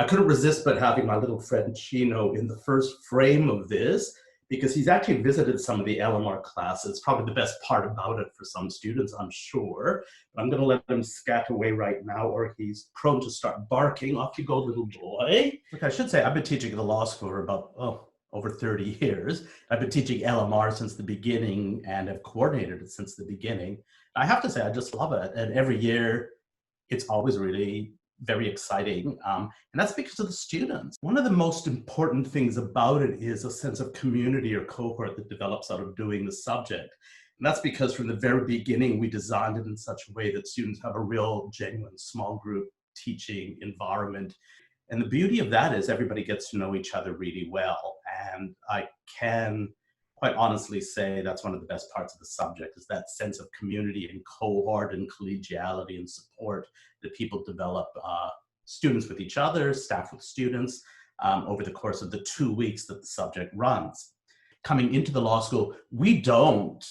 I couldn't resist but having my little friend Chino in the first frame of this because he's actually visited some of the LMR classes. Probably the best part about it for some students, I'm sure. But I'm going to let him scat away right now, or he's prone to start barking. Off you go, little boy. Look, I should say I've been teaching at the law school for about, over 30 years. I've been teaching LMR since the beginning and have coordinated it since the beginning. I have to say, I just love it. And every year, it's always really very exciting. And that's because of the students. One of the most important things about it is a sense of community or cohort that develops out of doing the subject. And that's because from the very beginning, we designed it in such a way that students have a real, genuine small group teaching environment. And the beauty of that is everybody gets to know each other really well. And I can quite honestly say that's one of the best parts of the subject, is that sense of community and cohort and collegiality and support that people develop, students with each other, staff with students, over the course of the 2 weeks that the subject runs. Coming into the law school, we don't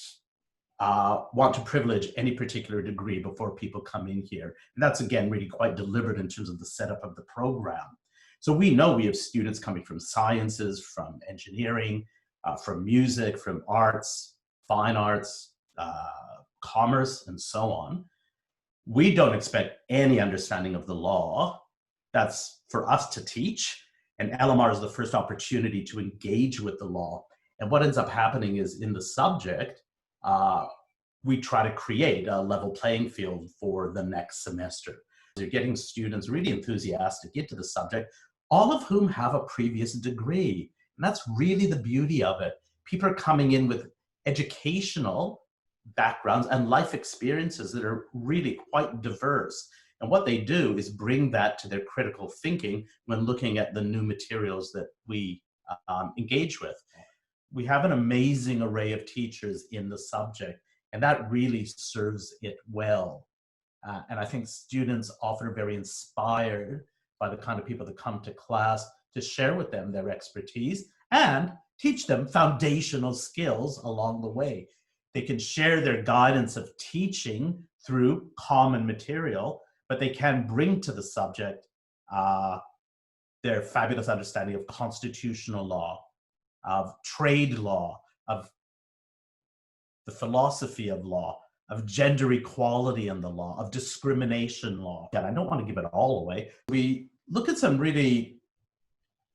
want to privilege any particular degree before people come in here. And that's, again, really quite deliberate in terms of the setup of the program. So we know we have students coming from sciences, from engineering, from music, from arts, fine arts, commerce, and so on. We don't expect any understanding of the law. That's for us to teach. And LMR is the first opportunity to engage with the law. And what ends up happening is in the subject, we try to create a level playing field for the next semester. You're getting students really enthusiastic into the subject, all of whom have a previous degree. And that's really the beauty of it. People are coming in with educational backgrounds and life experiences that are really quite diverse. And what they do is bring that to their critical thinking when looking at the new materials that we engage with. We have an amazing array of teachers in the subject, and that really serves it well. And I think students often are very inspired by the kind of people that come to class to share with them their expertise and teach them foundational skills along the way. They can share their guidance of teaching through common material, but they can bring to the subject their fabulous understanding of constitutional law, of trade law, of the philosophy of law, of gender equality in the law, of discrimination law. And I don't want to give it all away. We look at some really,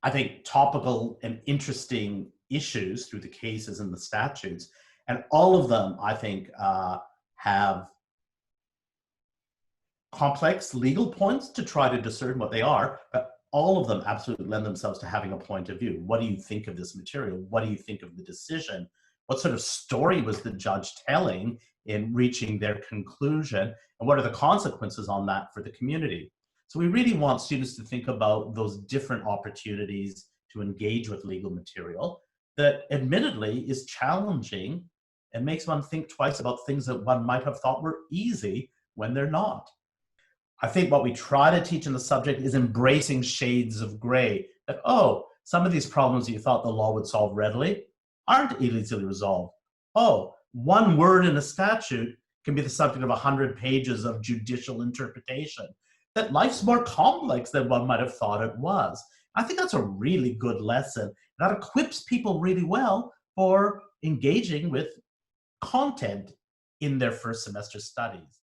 I think, topical and interesting issues through the cases and the statutes. And all of them, I think, have complex legal points to try to discern what they are, but all of them absolutely lend themselves to having a point of view. What do you think of this material? What do you think of the decision? What sort of story was the judge telling in reaching their conclusion? And what are the consequences on that for the community? So we really want students to think about those different opportunities to engage with legal material that admittedly is challenging and makes one think twice about things that one might have thought were easy when they're not. I think what we try to teach in the subject is embracing shades of gray. That, oh, some of these problems you thought the law would solve readily aren't easily resolved. Oh, one word in a statute can be the subject of 100 pages of judicial interpretation. That life's more complex than one might have thought it was. I think that's a really good lesson. That equips people really well for engaging with content in their first semester studies.